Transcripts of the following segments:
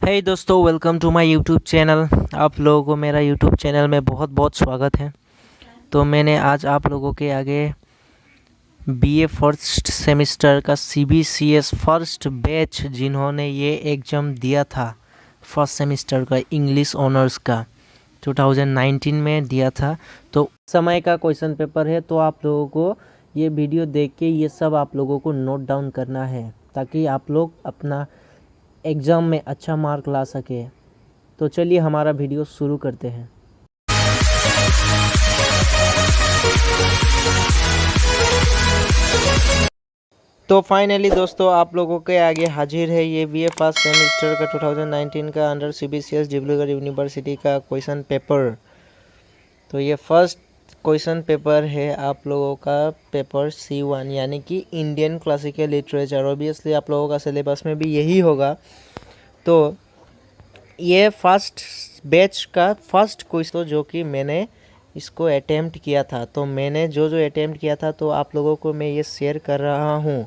हे दोस्तों, welcome to my YouTube channel. आप लोगों को मेरा यूट्यूब चैनल में बहुत बहुत स्वागत है। तो मैंने आज आप लोगों के आगे बीए फर्स्ट सेमेस्टर का सीबीसीएस फर्स्ट बैच जिन्होंने ये एग्ज़ाम दिया था फर्स्ट सेमेस्टर का इंग्लिश ऑनर्स का 2019 में दिया था, तो उस समय का क्वेश्चन पेपर है। तो आप लोगों को ये वीडियो देख के ये सब आप लोगों को नोट डाउन करना है ताकि आप लोग अपना एग्ज़ाम में अच्छा मार्क ला सके। तो चलिए हमारा वीडियो शुरू करते हैं। तो फाइनली दोस्तों, आप लोगों के आगे हाजिर है ये बीए फर्स्ट सेमेस्टर का 2019 का अंडर सीबीसीएस डिब्रूगढ़ यूनिवर्सिटी का क्वेश्चन पेपर। तो ये फर्स्ट क्वेश्चन पेपर है आप लोगों का पेपर C1 यानी कि इंडियन क्लासिकल लिटरेचर। ऑब्वियसली आप लोगों का सिलेबस में भी यही होगा। तो ये फर्स्ट बैच का फर्स्ट क्वेश्चन जो कि मैंने इसको अटेम्प्ट किया था, तो मैंने जो अटेम्प्ट किया था तो आप लोगों को मैं ये शेयर कर रहा हूँ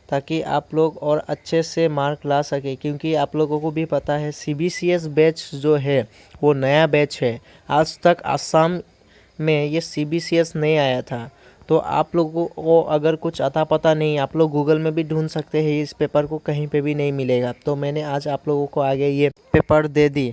ताकि आप लोग और अच्छे से मार्क ला सके। क्योंकि आप लोगों को भी पता है सीबीसीएस बैच जो है वो नया बैच है। आज तक असम में ये सीबीसीएस नहीं आया था। तो आप लोगों को अगर कुछ अता पता नहीं, आप लोग गूगल में भी ढूंढ सकते हैं, इस पेपर को कहीं पे भी नहीं मिलेगा। तो मैंने आज आप लोगों को आगे ये पेपर दे दी।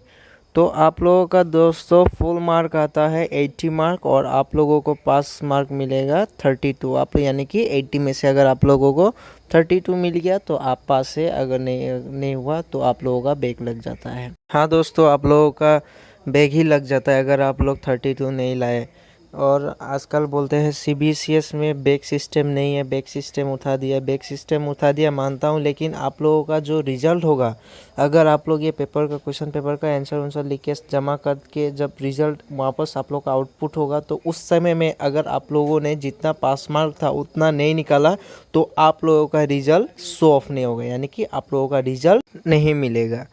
तो आप लोगों का दोस्तों फुल मार्क आता है 80 मार्क और आप लोगों को पास मार्क मिलेगा 32। आप यानी कि 80 में से अगर आप लोगों को 32 मिल गया तो आप पास है, अगर नहीं हुआ तो आप लोगों का बैक लग जाता है। हाँ दोस्तों, आप लोगों का बैक ही लग जाता है अगर आप लोग 32 नहीं लाए। और आजकल बोलते हैं सीबीसीएस में बैक सिस्टम नहीं है, बैक सिस्टम उठा दिया। बैक सिस्टम उठा दिया मानता हूँ, लेकिन आप लोगों का जो रिज़ल्ट होगा, अगर आप लोग ये पेपर का क्वेश्चन पेपर का आंसर लिख के जमा करके जब रिज़ल्ट वापस आप लोग का आउटपुट होगा, तो उस समय में अगर आप लोगों ने जितना पास मार्क था उतना नहीं निकाला तो आप लोगों का रिज़ल्ट शो ऑफ नहीं होगा, यानी कि आप लोगों का रिज़ल्ट नहीं मिलेगा।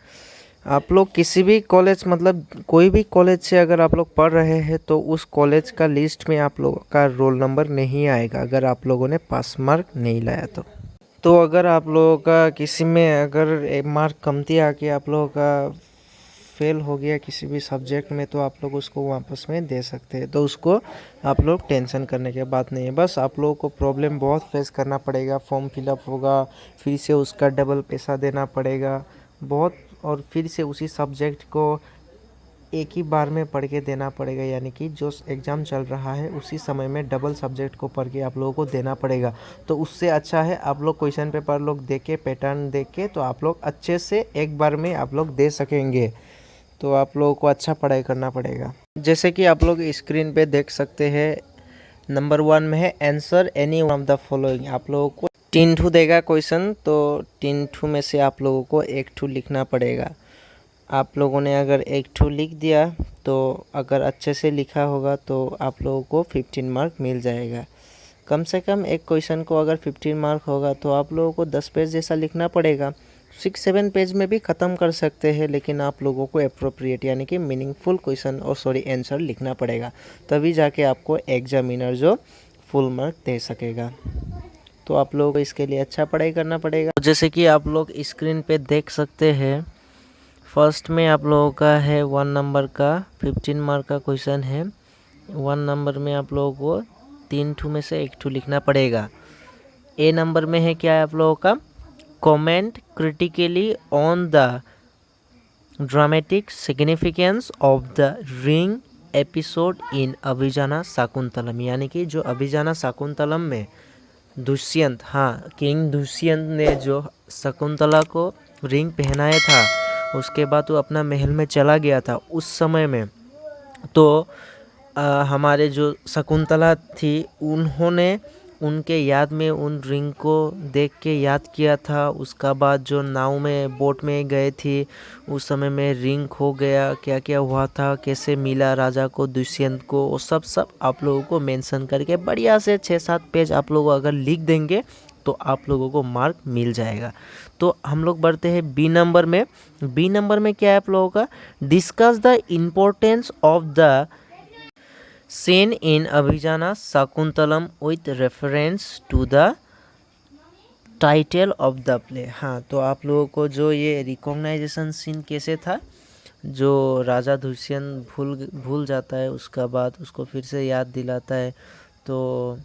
आप लोग किसी भी कॉलेज मतलब कोई भी कॉलेज से अगर आप लोग पढ़ रहे हैं तो उस कॉलेज का लिस्ट में आप लोगों का रोल नंबर नहीं आएगा अगर आप लोगों ने पास मार्क नहीं लाया तो अगर आप लोगों का किसी में अगर एक मार्क कमती आके आप लोगों का फेल हो गया किसी भी सब्जेक्ट में, तो आप लोग उसको वापस में दे सकते हैं। तो उसको आप लोग टेंशन करने की बात नहीं है। बस आप लोगों को प्रॉब्लम बहुत फेस करना पड़ेगा। फॉर्म फिलअप होगा, फिर से उसका डबल पैसा देना पड़ेगा बहुत, और फिर से उसी सब्जेक्ट को एक ही बार में पढ़ के देना पड़ेगा। यानी कि जो एग्ज़ाम चल रहा है उसी समय में डबल सब्जेक्ट को पढ़ के आप लोगों को देना पड़ेगा। तो उससे अच्छा है आप लोग क्वेश्चन पेपर लोग देख के, पैटर्न देख के, तो आप लोग अच्छे से एक बार में आप लोग दे सकेंगे। तो आप लोगों को अच्छा पढ़ाई करना पड़ेगा। जैसे कि आप लोग स्क्रीन पे देख सकते हैं, नंबर 1 में है answer any one of the following. आप लोगों को 3 ठू देगा क्वेश्चन, तो 3 ठू में से आप लोगों को 1 ठू लिखना पड़ेगा। आप लोगों ने अगर 1 ठू लिख दिया तो अगर अच्छे से लिखा होगा तो आप लोगों को 15 मार्क मिल जाएगा। कम से कम एक क्वेश्चन को अगर 15 मार्क होगा तो आप लोगों को 10 पेज जैसा लिखना पड़ेगा। 6-7 पेज में भी ख़त्म कर सकते हैं, लेकिन आप लोगों को अप्रोप्रिएट यानी कि मीनिंगफुल क्वेश्चन आंसर लिखना पड़ेगा, तभी जाके आपको एग्जामिनर जो फुल मार्क दे सकेगा। तो आप लोगों को इसके लिए अच्छा पढ़ाई करना पड़ेगा। जैसे कि आप लोग स्क्रीन पे देख सकते हैं, फर्स्ट में आप लोगों का है 1 नंबर का 15 मार्क का क्वेश्चन है। 1 नंबर में आप लोगों को 3 ठू में से 1 ठू लिखना पड़ेगा। ए नंबर में है क्या है आप लोगों का, comment critically on the dramatic significance of the ring episode in Abhijnana Shakuntalam. यानी कि जो अभिजाना शाकुंतलम में दुष्यंत, हाँ किंग दुष्यंत ने जो शकुंतला को रिंग पहनाया था, उसके बाद वो अपना महल में चला गया था उस समय में। तो हमारे जो शकुंतला थी उन्होंने उनके याद में उन रिंग को देख के याद किया था। उसका बाद जो नाव में बोट में गए थी उस समय में रिंग खो गया, क्या क्या हुआ था, कैसे मिला राजा को दुष्यंत को, वो सब आप लोगों को मेंशन करके बढ़िया से 6-7 पेज आप लोग अगर लिख देंगे तो आप लोगों को मार्क मिल जाएगा। तो हम लोग बढ़ते हैं बी नंबर में। बी नंबर में क्या है आप लोगों का, discuss the importance of the scene in Abhijnana Shakuntalam with reference to the title of the play. हाँ, तो आप लोगों को जो ये रिकॉग्नाइजेशन सीन कैसे था, जो राजा दुष्यंत भूल जाता है, उसका बाद उसको फिर से याद दिलाता है, तो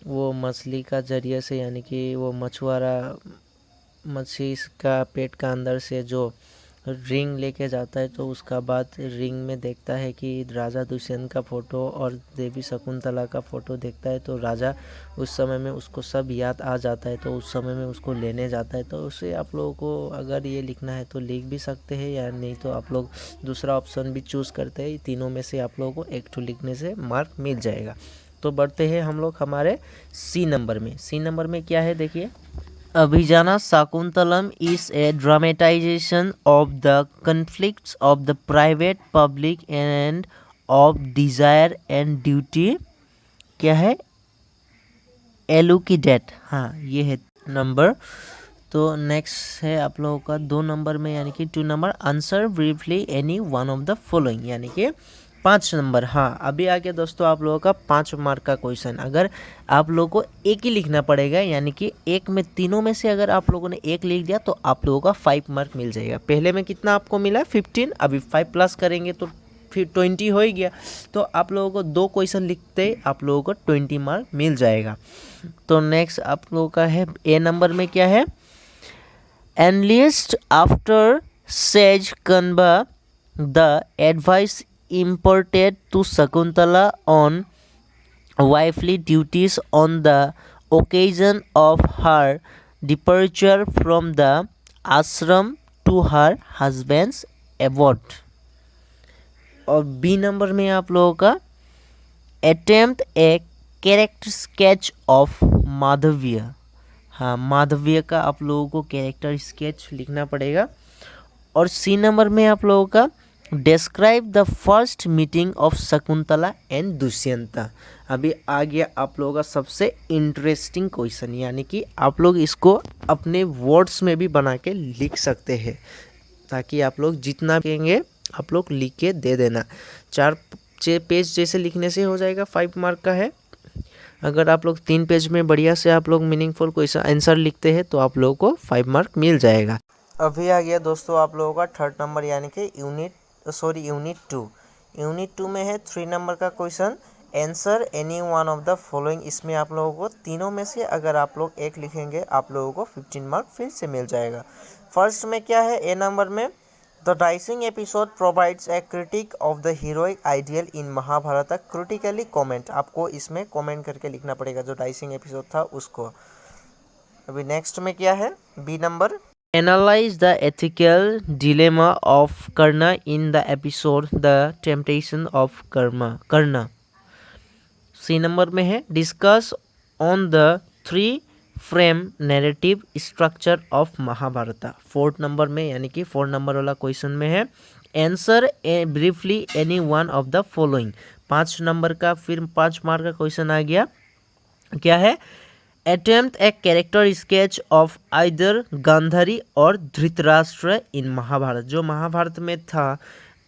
वो मछली का जरिए से, यानी कि वो मछुआरा मछली का पेट का अंदर से जो रिंग लेके जाता है, तो उसका बाद रिंग में देखता है कि राजा दुष्यंत का फ़ोटो और देवी शकुंतला का फ़ोटो देखता है, तो राजा उस समय में उसको सब याद आ जाता है, तो उस समय में उसको लेने जाता है। तो उसे आप लोगों को अगर ये लिखना है तो लिख भी सकते हैं, या नहीं तो आप लोग दूसरा ऑप्शन भी चूज़ करते हैं। तीनों में से आप लोगों को एक ठो लिखने से मार्क मिल जाएगा। तो बढ़ते हैं हम लोग हमारे सी नंबर में। सी नंबर में क्या है देखिए, Abhijana Shakuntalam is a dramatization of the conflicts of the private, public and of desire and duty। क्या है, एलुकिडेट। हाँ, ये है नंबर। तो नेक्स्ट है आप लोगों का 2 नंबर में, यानी कि 2 number, answer briefly any one of the following, यानी कि 5 नंबर। हाँ, अभी आ गया दोस्तों आप लोगों का 5 मार्क का क्वेश्चन। अगर आप लोगों को एक ही लिखना पड़ेगा, यानी कि एक में तीनों में से अगर आप लोगों ने एक लिख दिया तो आप लोगों का 5 मार्क मिल जाएगा। पहले में कितना आपको मिला, 15, अभी 5 प्लस करेंगे तो फिर 20 हो ही गया। तो आप लोगों को 2 क्वेश्चन लिखते ही आप लोगों को 20 मार्क मिल जाएगा। तो नेक्स्ट आप लोगों का है ए नंबर में, क्या है, enlist after sage Kanva the advice imparted to Shakuntala on wifely duties on the occasion of her departure from the ashram to her husband's abode। और बी नंबर में आप लोगों का attempt a character sketch of Madhavya. हाँ, माधव्य का आप लोगों को कैरेक्टर स्केच लिखना पड़ेगा। और सी नंबर में आप लोगों का describe the first meeting of Shakuntala and Dushyanta. अभी आ गया आप लोगों का सबसे इंटरेस्टिंग क्वेश्चन, यानी कि आप लोग इसको अपने वर्ड्स में भी बना के लिख सकते हैं, ताकि आप लोग जितना कहेंगे आप लोग लिख के दे देना। 4 पेज जैसे लिखने से हो जाएगा, 5 मार्क का है। अगर आप लोग 3 पेज में बढ़िया से आप लोग मीनिंगफुल क्वेश्चन आंसर लिखते हैं तो आप लोगों को 5 मार्क मिल जाएगा। अभी आ गया दोस्तों आप लोगों का 3rd नंबर, यानी कि यूनिट 2। यूनिट 2 में है 3 नंबर का question, answer any one of the following. इसमें आप लोगों को तीनों में से अगर आप लोग एक लिखेंगे आप लोगों को 15 मार्क फिर से मिल जाएगा। फर्स्ट में क्या है, ए नंबर में, the dicing episode provides a critique of the heroic ideal in Mahabharata. Critically comment, आपको इसमें कमेंट करके लिखना पड़ेगा जो डाइसिंग एपिसोड था उसको। अभी नेक्स्ट में क्या है, B number, Analyze the ethical dilemma of Karna in the episode The Temptation of Karna। C number में है discuss on the 3 frame narrative structure of Mahabharata. 4th number में, यानी कि 4 नंबर वाला क्वेश्चन में है answer briefly any one of the following. 5 number का फिर 5 मार्क का क्वेश्चन आ गया, क्या है, attempt a character sketch of either Gandhari और धृतराष्ट्र इन महाभारत। जो महाभारत में था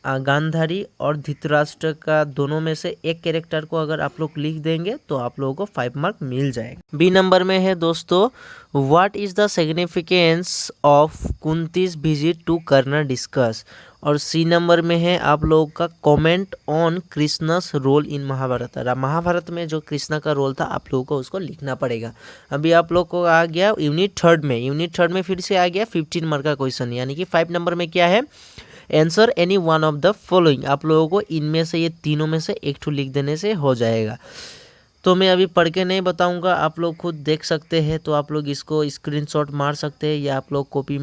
गांधारी और धृतराष्ट्र का दोनों में से एक कैरेक्टर को अगर आप लोग लिख देंगे तो आप लोगों को 5 मार्क मिल जाएगा। बी नंबर में है दोस्तों, what is the significance of Kunti's visit to Karna discuss. और सी नंबर में है आप लोगों का comment on Krishna's role in Mahabharata. Mahabharata में जो कृष्णा का रोल था आप लोगों को उसको लिखना पड़ेगा। अभी आप लोग को आ गया यूनिट 3rd में। यूनिट 3rd में फिर से आ गया 15 मार्क का क्वेश्चन, यानी कि 5 नंबर में क्या है, answer any one of the following. आप लोगों को इनमें से ये तीनों में से एक ठो लिख देने से हो जाएगा। तो मैं अभी पढ़ के नहीं बताऊंगा, आप लोग खुद देख सकते हैं। तो आप लोग इसको स्क्रीनशॉट मार सकते हैं, या आप लोग कॉपी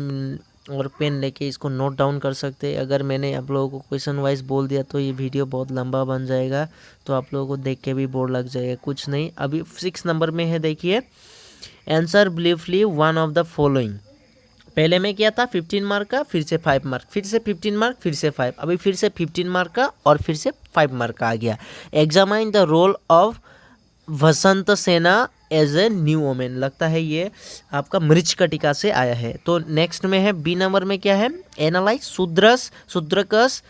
और पेन लेके इसको नोट डाउन कर सकते हैं। अगर मैंने आप लोगों को क्वेश्चन वाइज बोल दिया तो ये वीडियो बहुत लंबा बन जाएगा, तो आप लोगों को देख के भी बोर लग जाएगा। कुछ नहीं, अभी 6 नंबर में है, देखिए answer briefly one of the following. पहले में क्या था, 15 मार्क का, फिर से 5 मार्क, फिर से 15 मार्क, फिर से 5, अभी फिर से 15 मार्क का और फिर से 5 मार्क का आ गया। एग्जामाइन द रोल ऑफ वसंत सेना एज ए न्यू वोमेन। लगता है ये आपका मृच्छकटिका से आया है। तो नेक्स्ट में है बी नंबर में क्या है, analyse Shudraka's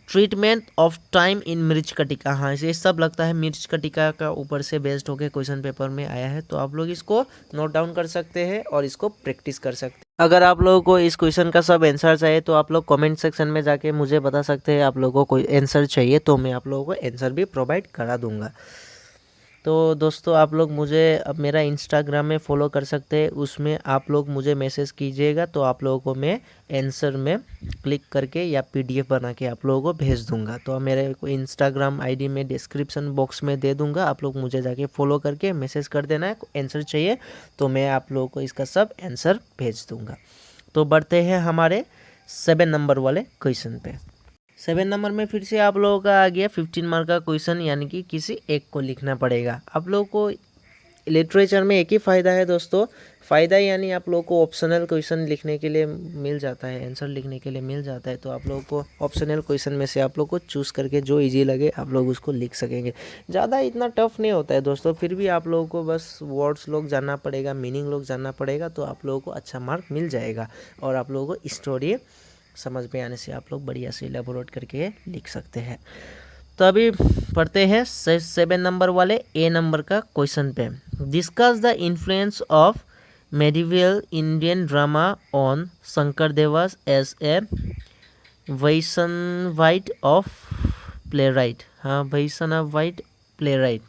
treatment of time in मिर्च का टीका, हाँ ये सब लगता है मिर्च का टीका का ऊपर से बेस्ड होकर क्वेश्चन पेपर में आया है। तो आप लोग इसको नोट डाउन कर सकते हैं और इसको प्रैक्टिस कर सकते हैं। अगर आप लोगों को इस क्वेश्चन का सब आंसर चाहिए तो आप लोग कमेंट सेक्शन में जाके मुझे बता सकते हैं। आप लोगों को कोई आंसर चाहिए तो मैं आप लोगों को आंसर भी प्रोवाइड करा दूंगा। तो दोस्तों आप लोग मुझे अब मेरा इंस्टाग्राम में फॉलो कर सकते हैं, उसमें आप लोग मुझे मैसेज कीजिएगा तो आप लोगों को मैं आंसर में क्लिक करके या पीडीएफ बना के आप लोगों को भेज दूंगा। तो मेरे को इंस्टाग्राम आईडी में डिस्क्रिप्शन बॉक्स में दे दूंगा, आप लोग मुझे जाके फॉलो करके मैसेज कर देना है। आंसर चाहिए तो मैं आप लोगों को इसका सब आंसर भेज दूँगा। तो बढ़ते हैं हमारे 7 नंबर वाले क्वेश्चन पे। 7 नंबर में फिर से आप लोगों का आ गया 15 मार्क का क्वेश्चन, यानी कि किसी एक को लिखना पड़ेगा। आप लोगों को लिटरेचर में एक ही फ़ायदा है दोस्तों, फ़ायदा यानी आप लोगों को ऑप्शनल क्वेश्चन लिखने के लिए मिल जाता है, आंसर लिखने के लिए मिल जाता है। तो आप लोगों को ऑप्शनल क्वेश्चन में से आप लोग को चूज़ करके जो इजी लगे आप लोग उसको लिख सकेंगे। ज़्यादा इतना टफ नहीं होता है दोस्तों, फिर भी आप लोगों को बस वर्ड्स लोग जानना पड़ेगा, मीनिंग लोग जानना पड़ेगा, तो आप लोगों को अच्छा मार्क मिल जाएगा। और आप लोगों को स्टोरी समझ में आने से आप लोग बढ़िया से इलेबोरेट करके लिख सकते हैं। तो अभी पढ़ते हैं 7 नंबर वाले ए नंबर का क्वेश्चन पे। Discuss the influence of medieval Indian drama on Shankar Deva's as a Vaishnavite of playwright. हाँ, वैष्णवाइट प्ले राइट।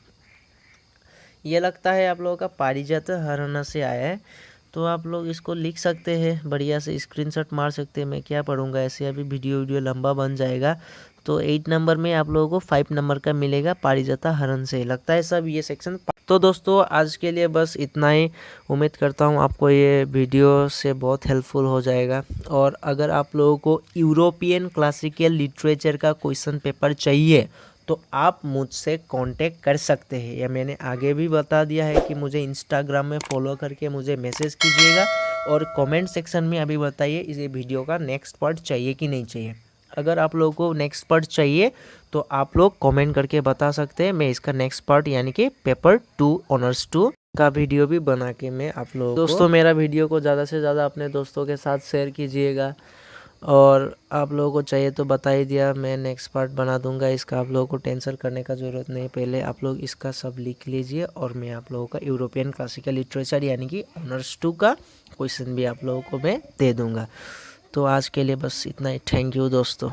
ये लगता है आप लोगों का पारिजात हरियाणा से आया है। तो आप लोग इसको लिख सकते हैं, बढ़िया से स्क्रीनशॉट मार सकते हैं। मैं क्या पढ़ूंगा ऐसे, अभी वीडियो लंबा बन जाएगा। तो 8 नंबर में आप लोगों को 5 नंबर का मिलेगा पारिजात हरण से, लगता है सब ये सेक्शन। तो दोस्तों आज के लिए बस इतना ही। उम्मीद करता हूँ आपको ये वीडियो से बहुत हेल्पफुल हो जाएगा। और अगर आप लोगों को यूरोपियन क्लासिकल लिटरेचर का क्वेश्चन पेपर चाहिए तो आप मुझसे कांटेक्ट कर सकते हैं, या मैंने आगे भी बता दिया है कि मुझे इंस्टाग्राम में फॉलो करके मुझे मैसेज कीजिएगा और कमेंट सेक्शन में अभी बताइए इस वीडियो का नेक्स्ट पार्ट चाहिए कि नहीं चाहिए। अगर आप लोगों को नेक्स्ट पार्ट चाहिए तो आप लोग कमेंट करके बता सकते हैं, मैं इसका नेक्स्ट पार्ट यानी कि पेपर 2 ऑनर्स 2 का वीडियो भी बना के मैं आप लोगों को। दोस्तों मेरा वीडियो को ज़्यादा से ज़्यादा अपने दोस्तों के साथ शेयर कीजिएगा, और आप लोगों को चाहिए तो बता ही दिया, मैं नेक्स्ट पार्ट बना दूंगा इसका। आप लोगों को टेंशन करने का ज़रूरत नहीं, पहले आप लोग इसका सब लिख लीजिए और मैं आप लोगों का यूरोपियन क्लासिकल लिटरेचर यानी कि ऑनर्स 2 का क्वेश्चन भी आप लोगों को मैं दे दूंगा। तो आज के लिए बस इतना ही। थैंक यू दोस्तों।